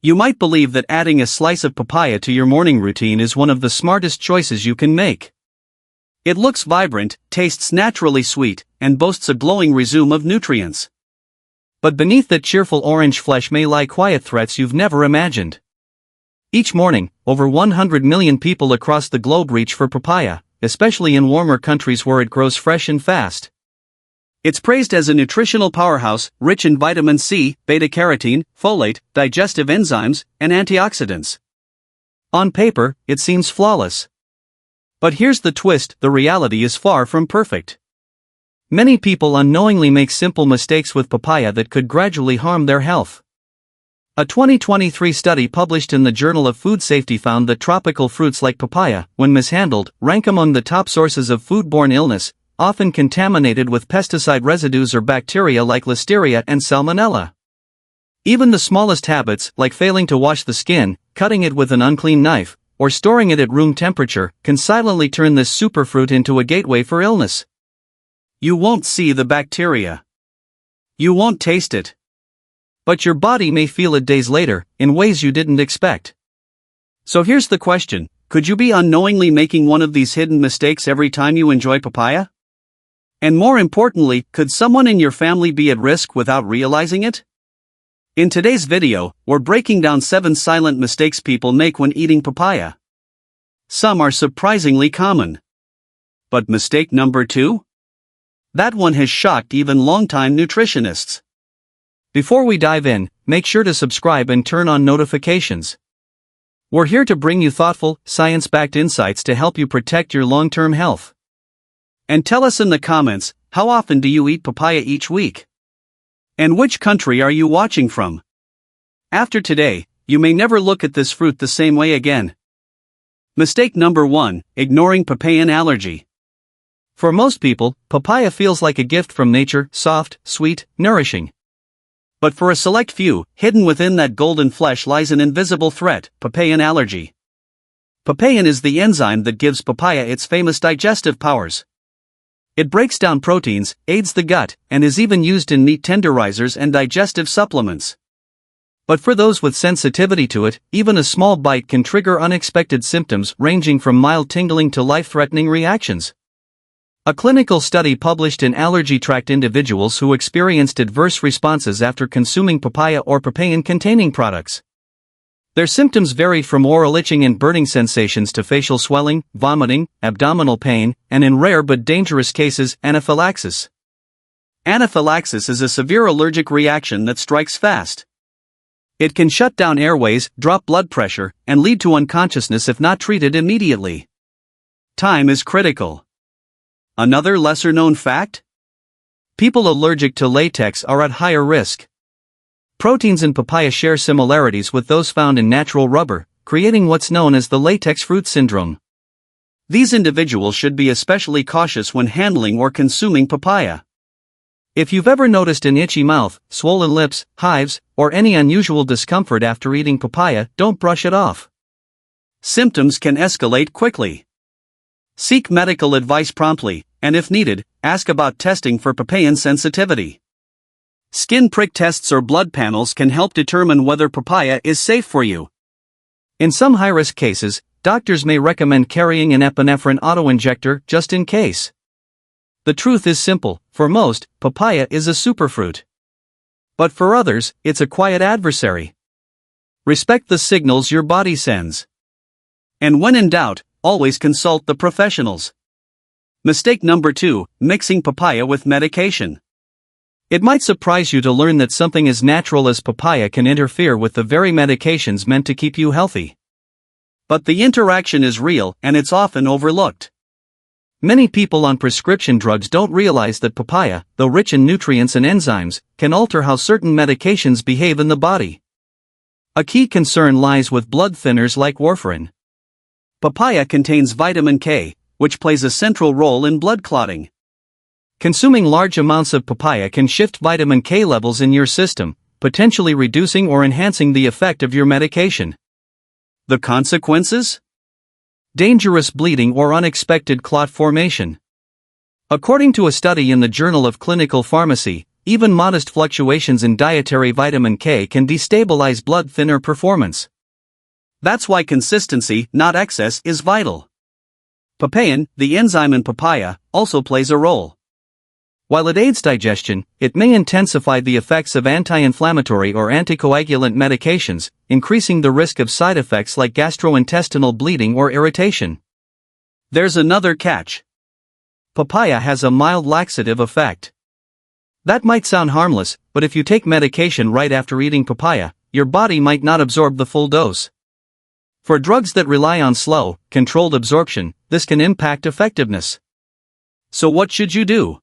You might believe that adding a slice of papaya to your morning routine is one of the smartest choices you can make. It looks vibrant, tastes naturally sweet, and boasts a glowing resume of nutrients. But beneath that cheerful orange flesh may lie quiet threats you've never imagined. Each morning, over 100 million people across the globe reach for papaya, especially in warmer countries where it grows fresh and fast. It's praised as a nutritional powerhouse, rich in vitamin C, beta-carotene, folate, digestive enzymes, and antioxidants. On paper, it seems flawless. But here's the twist: the reality is far from perfect. Many people unknowingly make simple mistakes with papaya that could gradually harm their health. A 2023 study published in the Journal of Food Safety found that tropical fruits like papaya, when mishandled, rank among the top sources of foodborne illness, often contaminated with pesticide residues or bacteria like Listeria and Salmonella. Even the smallest habits, like failing to wash the skin, cutting it with an unclean knife, or storing it at room temperature, can silently turn this superfruit into a gateway for illness. You won't see the bacteria. You won't taste it. But your body may feel it days later, in ways you didn't expect. So here's the question: could you be unknowingly making one of these hidden mistakes every time you enjoy papaya? And more importantly, could someone in your family be at risk without realizing it? In today's video, we're breaking down 7 silent mistakes people make when eating papaya. Some are surprisingly common. But mistake number 2? That one has shocked even longtime nutritionists. Before we dive in, make sure to subscribe and turn on notifications. We're here to bring you thoughtful, science-backed insights to help you protect your long-term health. And tell us in the comments, how often do you eat papaya each week? And which country are you watching from? After today, you may never look at this fruit the same way again. Mistake number 1: ignoring papain allergy. For most people, papaya feels like a gift from nature, soft, sweet, nourishing. But for a select few, hidden within that golden flesh lies an invisible threat: papain allergy. Papain is the enzyme that gives papaya its famous digestive powers. It breaks down proteins, aids the gut, and is even used in meat tenderizers and digestive supplements. But for those with sensitivity to it, even a small bite can trigger unexpected symptoms ranging from mild tingling to life-threatening reactions. A clinical study published in Allergy tracked individuals who experienced adverse responses after consuming papaya or papain-containing products. Their symptoms varied from oral itching and burning sensations to facial swelling, vomiting, abdominal pain, and in rare but dangerous cases, anaphylaxis. Anaphylaxis is a severe allergic reaction that strikes fast. It can shut down airways, drop blood pressure, and lead to unconsciousness if not treated immediately. Time is critical. Another lesser-known fact? People allergic to latex are at higher risk. Proteins in papaya share similarities with those found in natural rubber, creating what's known as the latex fruit syndrome. These individuals should be especially cautious when handling or consuming papaya. If you've ever noticed an itchy mouth, swollen lips, hives, or any unusual discomfort after eating papaya, don't brush it off. Symptoms can escalate quickly. Seek medical advice promptly, and if needed, ask about testing for papain sensitivity. Skin prick tests or blood panels can help determine whether papaya is safe for you. In some high-risk cases, doctors may recommend carrying an epinephrine autoinjector just in case. The truth is simple: for most, papaya is a superfruit. But for others, it's a quiet adversary. Respect the signals your body sends. And when in doubt, always consult the professionals. Mistake number 2: mixing papaya with medication. It might surprise you to learn that something as natural as papaya can interfere with the very medications meant to keep you healthy. But the interaction is real, and it's often overlooked. Many people on prescription drugs don't realize that papaya, though rich in nutrients and enzymes, can alter how certain medications behave in the body. A key concern lies with blood thinners like warfarin. Papaya contains vitamin K, which plays a central role in blood clotting. Consuming large amounts of papaya can shift vitamin K levels in your system, potentially reducing or enhancing the effect of your medication. The consequences? Dangerous bleeding or unexpected clot formation. According to a study in the Journal of Clinical Pharmacy, even modest fluctuations in dietary vitamin K can destabilize blood thinner performance. That's why consistency, not excess, is vital. Papain, the enzyme in papaya, also plays a role. While it aids digestion, it may intensify the effects of anti-inflammatory or anticoagulant medications, increasing the risk of side effects like gastrointestinal bleeding or irritation. There's another catch. Papaya has a mild laxative effect. That might sound harmless, but if you take medication right after eating papaya, your body might not absorb the full dose. For drugs that rely on slow, controlled absorption, this can impact effectiveness. So what should you do?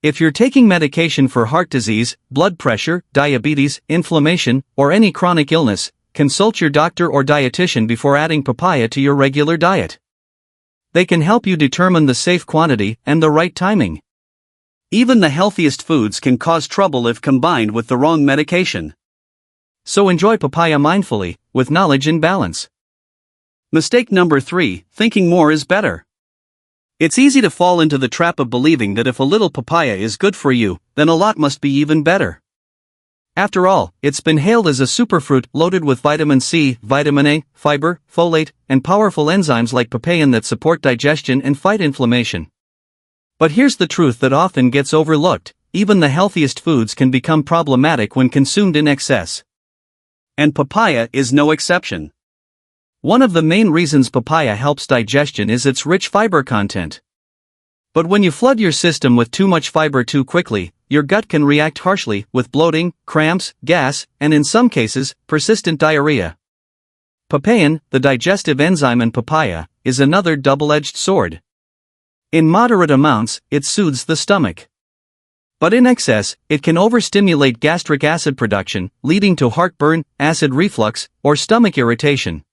If you're taking medication for heart disease, blood pressure, diabetes, inflammation, or any chronic illness, consult your doctor or dietitian before adding papaya to your regular diet. They can help you determine the safe quantity and the right timing. Even the healthiest foods can cause trouble if combined with the wrong medication. So enjoy papaya mindfully, with knowledge and balance. Mistake number 3, thinking more is better. It's easy to fall into the trap of believing that if a little papaya is good for you, then a lot must be even better. After all, it's been hailed as a superfruit loaded with vitamin C, vitamin A, fiber, folate, and powerful enzymes like papain that support digestion and fight inflammation. But here's the truth that often gets overlooked: even the healthiest foods can become problematic when consumed in excess. And papaya is no exception. One of the main reasons papaya helps digestion is its rich fiber content. But when you flood your system with too much fiber too quickly, your gut can react harshly, with bloating, cramps, gas, and in some cases, persistent diarrhea. Papain, the digestive enzyme in papaya, is another double-edged sword. In moderate amounts, it soothes the stomach. But in excess, it can overstimulate gastric acid production, leading to heartburn, acid reflux, or stomach irritation.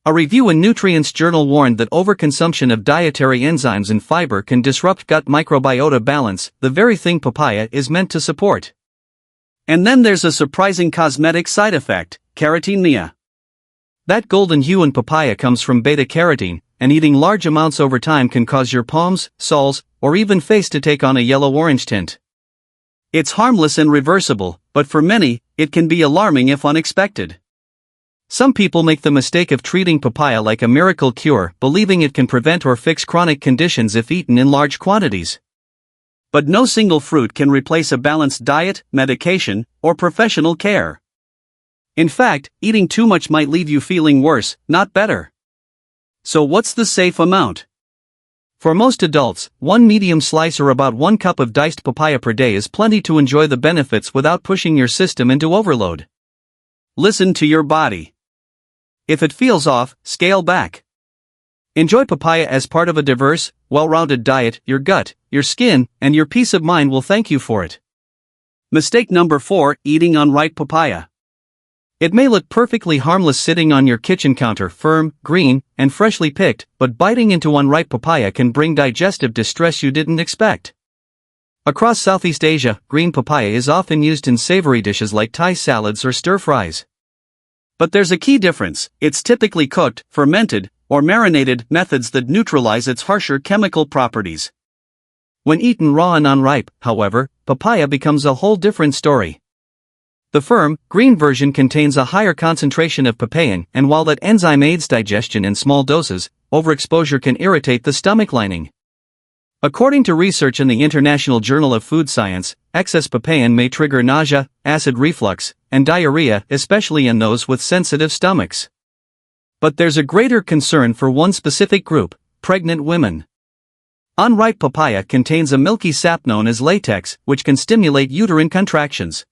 A review in Nutrients Journal warned that overconsumption of dietary enzymes and fiber can disrupt gut microbiota balance, the very thing papaya is meant to support. And then there's a surprising cosmetic side effect: carotenemia. That golden hue in papaya comes from beta-carotene, and eating large amounts over time can cause your palms, soles, or even face to take on a yellow-orange tint. It's harmless and reversible, but for many, it can be alarming if unexpected. Some people make the mistake of treating papaya like a miracle cure, believing it can prevent or fix chronic conditions if eaten in large quantities. But no single fruit can replace a balanced diet, medication, or professional care. In fact, eating too much might leave you feeling worse, not better. So what's the safe amount? For most adults, one medium slice or about 1 cup of diced papaya per day is plenty to enjoy the benefits without pushing your system into overload. Listen to your body. If it feels off, scale back. Enjoy papaya as part of a diverse, well-rounded diet. Your gut, your skin, and your peace of mind will thank you for it. Mistake number 4, eating unripe papaya. It may look perfectly harmless sitting on your kitchen counter, firm, green, and freshly picked, but biting into unripe papaya can bring digestive distress you didn't expect. Across Southeast Asia, green papaya is often used in savory dishes like Thai salads or stir-fries. But there's a key difference: it's typically cooked, fermented, or marinated, methods that neutralize its harsher chemical properties. When eaten raw and unripe, however, papaya becomes a whole different story. The firm, green version contains a higher concentration of papain, and while that enzyme aids digestion in small doses, overexposure can irritate the stomach lining. According to research in the International Journal of Food Science, excess papain may trigger nausea, acid reflux, and diarrhea, especially in those with sensitive stomachs. But there's a greater concern for one specific group: pregnant women. Unripe papaya contains a milky sap known as latex, which can stimulate uterine contractions.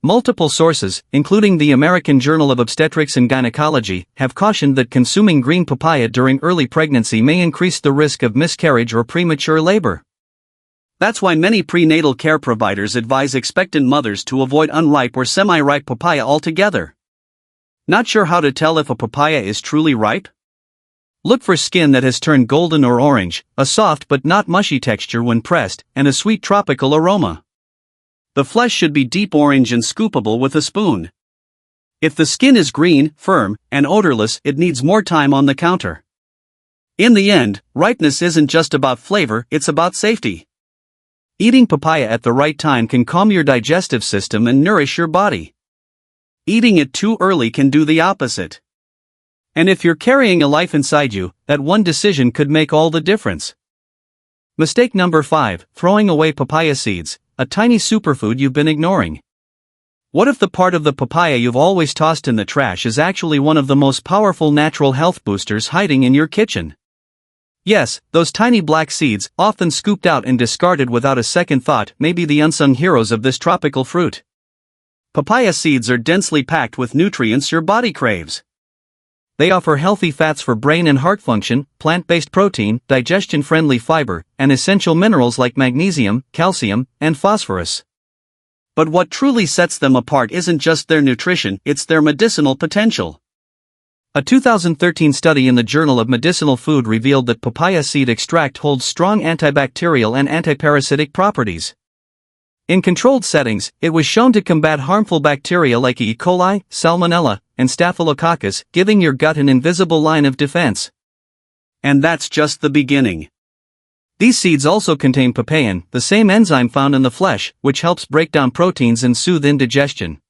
Multiple sources, including the American Journal of Obstetrics and Gynecology, have cautioned that consuming green papaya during early pregnancy may increase the risk of miscarriage or premature labor. That's why many prenatal care providers advise expectant mothers to avoid unripe or semi-ripe papaya altogether. Not sure how to tell if a papaya is truly ripe? Look for skin that has turned golden or orange, a soft but not mushy texture when pressed, and a sweet tropical aroma. The flesh should be deep orange and scoopable with a spoon. If the skin is green, firm, and odorless, it needs more time on the counter. In the end, ripeness isn't just about flavor, it's about safety. Eating papaya at the right time can calm your digestive system and nourish your body. Eating it too early can do the opposite. And if you're carrying a life inside you, that one decision could make all the difference. Mistake number 5, throwing away papaya seeds, a tiny superfood you've been ignoring. What if the part of the papaya you've always tossed in the trash is actually one of the most powerful natural health boosters hiding in your kitchen? Yes, those tiny black seeds, often scooped out and discarded without a second thought, may be the unsung heroes of this tropical fruit. Papaya seeds are densely packed with nutrients your body craves. They offer healthy fats for brain and heart function, plant-based protein, digestion-friendly fiber, and essential minerals like magnesium, calcium, and phosphorus. But what truly sets them apart isn't just their nutrition, it's their medicinal potential. A 2013 study in the Journal of Medicinal Food revealed that papaya seed extract holds strong antibacterial and antiparasitic properties. In controlled settings, it was shown to combat harmful bacteria like E. coli, Salmonella, and Staphylococcus, giving your gut an invisible line of defense. And that's just the beginning. These seeds also contain papain, the same enzyme found in the flesh, which helps break down proteins and soothe indigestion.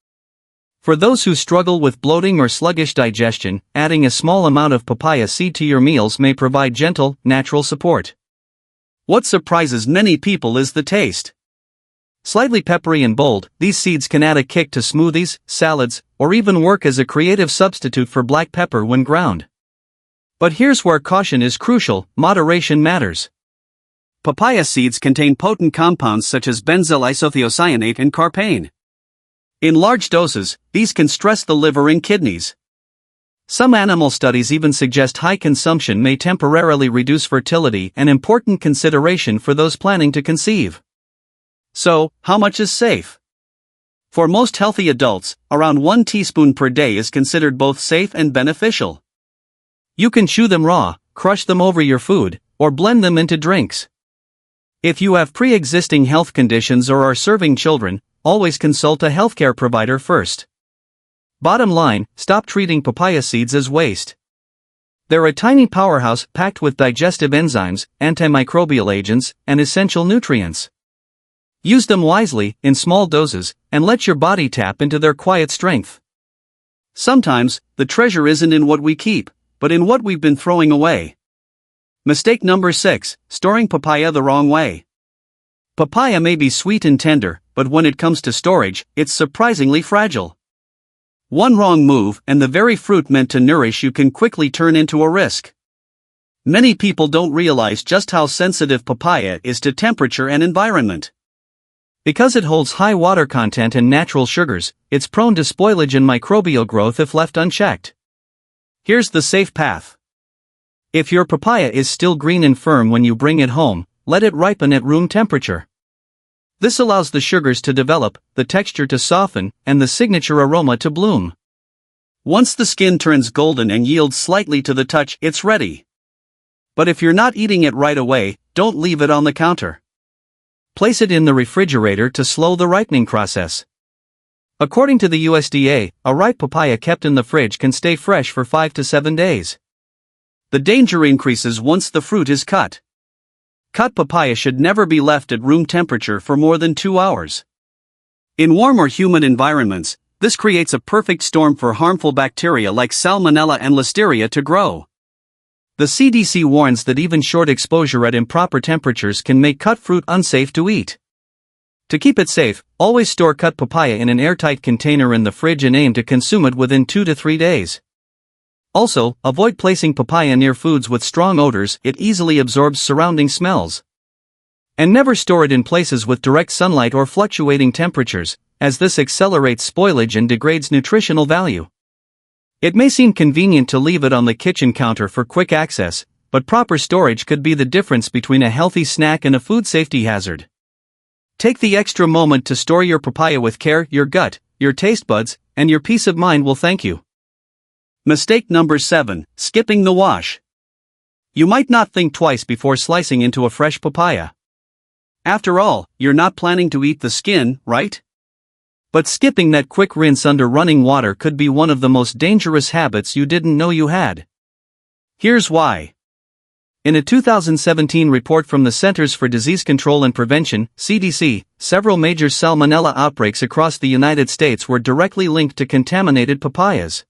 For those who struggle with bloating or sluggish digestion, adding a small amount of papaya seed to your meals may provide gentle, natural support. What surprises many people is the taste. Slightly peppery and bold, these seeds can add a kick to smoothies, salads, or even work as a creative substitute for black pepper when ground. But here's where caution is crucial: moderation matters. Papaya seeds contain potent compounds such as benzyl isothiocyanate and papain. In large doses, these can stress the liver and kidneys. Some animal studies even suggest high consumption may temporarily reduce fertility, an important consideration for those planning to conceive. So, how much is safe? For most healthy adults, around 1 teaspoon per day is considered both safe and beneficial. You can chew them raw, crush them over your food, or blend them into drinks. If you have pre-existing health conditions or are serving children, always consult a healthcare provider first. Bottom line, stop treating papaya seeds as waste. They're a tiny powerhouse packed with digestive enzymes, antimicrobial agents, and essential nutrients. Use them wisely, in small doses, and let your body tap into their quiet strength. Sometimes, the treasure isn't in what we keep, but in what we've been throwing away. Mistake number 6, storing papaya the wrong way. Papaya may be sweet and tender, but when it comes to storage, it's surprisingly fragile. One wrong move, and the very fruit meant to nourish you can quickly turn into a risk. Many people don't realize just how sensitive papaya is to temperature and environment. Because it holds high water content and natural sugars, it's prone to spoilage and microbial growth if left unchecked. Here's the safe path. If your papaya is still green and firm when you bring it home, let it ripen at room temperature. This allows the sugars to develop, the texture to soften, and the signature aroma to bloom. Once the skin turns golden and yields slightly to the touch, it's ready. But if you're not eating it right away, don't leave it on the counter. Place it in the refrigerator to slow the ripening process. According to the USDA, a ripe papaya kept in the fridge can stay fresh for 5 to 7 days. The danger increases once the fruit is cut. Cut papaya should never be left at room temperature for more than 2 hours. In warm or humid environments, this creates a perfect storm for harmful bacteria like Salmonella and Listeria to grow. The CDC warns that even short exposure at improper temperatures can make cut fruit unsafe to eat. To keep it safe, always store cut papaya in an airtight container in the fridge and aim to consume it within 2 to 3 days. Also, avoid placing papaya near foods with strong odors; it easily absorbs surrounding smells. And never store it in places with direct sunlight or fluctuating temperatures, as this accelerates spoilage and degrades nutritional value. It may seem convenient to leave it on the kitchen counter for quick access, but proper storage could be the difference between a healthy snack and a food safety hazard. Take the extra moment to store your papaya with care. Your gut, your taste buds, and your peace of mind will thank you. Mistake number 7, skipping the wash. You might not think twice before slicing into a fresh papaya. After all, you're not planning to eat the skin, right? But skipping that quick rinse under running water could be one of the most dangerous habits you didn't know you had. Here's why. In a 2017 report from the Centers for Disease Control and Prevention, CDC, several major salmonella outbreaks across the United States were directly linked to contaminated papayas.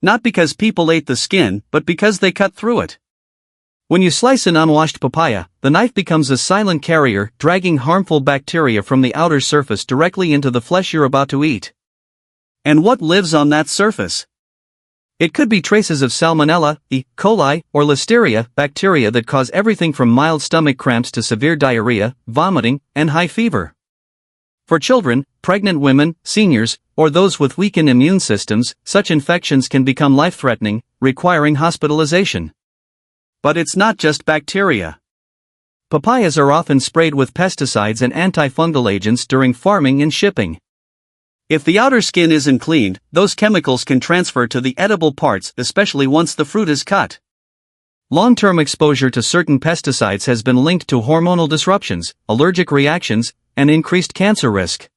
Not because people ate the skin, but because they cut through it. When you slice an unwashed papaya, the knife becomes a silent carrier, dragging harmful bacteria from the outer surface directly into the flesh you're about to eat. And what lives on that surface? It could be traces of Salmonella, E. coli, or Listeria, bacteria that cause everything from mild stomach cramps to severe diarrhea, vomiting, and high fever. For children, pregnant women, seniors, or those with weakened immune systems, such infections can become life-threatening, requiring hospitalization. But it's not just bacteria. Papayas are often sprayed with pesticides and antifungal agents during farming and shipping. If the outer skin isn't cleaned, those chemicals can transfer to the edible parts, especially once the fruit is cut. Long-term exposure to certain pesticides has been linked to hormonal disruptions, allergic reactions, and increased cancer risk.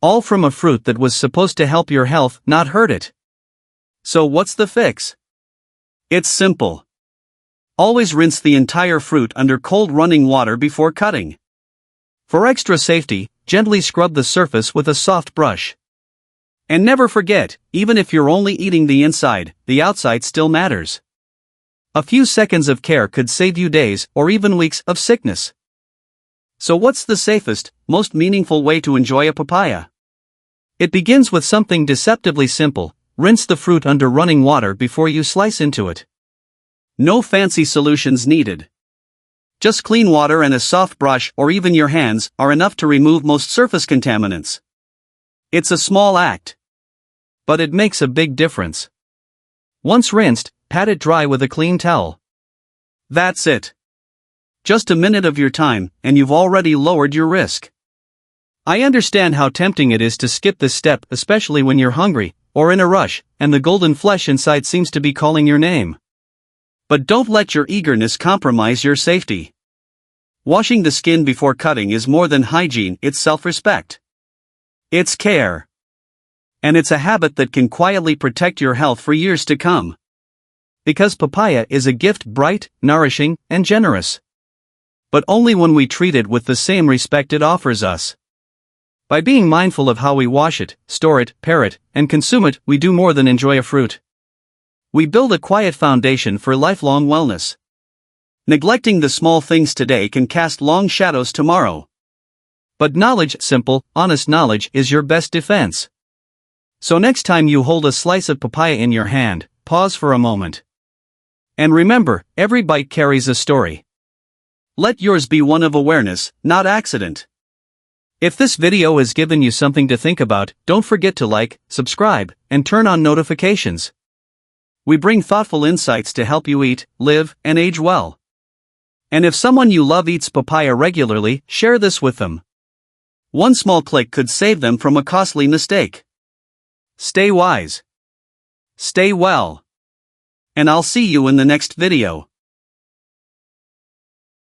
All from a fruit that was supposed to help your health, not hurt it. So what's the fix? It's simple. Always rinse the entire fruit under cold running water before cutting. For extra safety, gently scrub the surface with a soft brush. And never forget, even if you're only eating the inside, the outside still matters. A few seconds of care could save you days or even weeks of sickness. So what's the safest, most meaningful way to enjoy a papaya? It begins with something deceptively simple: rinse the fruit under running water before you slice into it. No fancy solutions needed. Just clean water and a soft brush or even your hands are enough to remove most surface contaminants. It's a small act, but it makes a big difference. Once rinsed, pat it dry with a clean towel. That's it. Just a minute of your time, and you've already lowered your risk. I understand how tempting it is to skip this step, especially when you're hungry, or in a rush, and the golden flesh inside seems to be calling your name. But don't let your eagerness compromise your safety. Washing the skin before cutting is more than hygiene, it's self-respect. It's care. And it's a habit that can quietly protect your health for years to come. Because papaya is a gift, bright, nourishing, and generous. But only when we treat it with the same respect it offers us. By being mindful of how we wash it, store it, pare it, and consume it, we do more than enjoy a fruit. We build a quiet foundation for lifelong wellness. Neglecting the small things today can cast long shadows tomorrow. But knowledge, simple, honest knowledge, is your best defense. So next time you hold a slice of papaya in your hand, pause for a moment. And remember, every bite carries a story. Let yours be one of awareness, not accident. If this video has given you something to think about, don't forget to like, subscribe, and turn on notifications. We bring thoughtful insights to help you eat, live, and age well. And if someone you love eats papaya regularly, share this with them. One small click could save them from a costly mistake. Stay wise. Stay well. And I'll see you in the next video.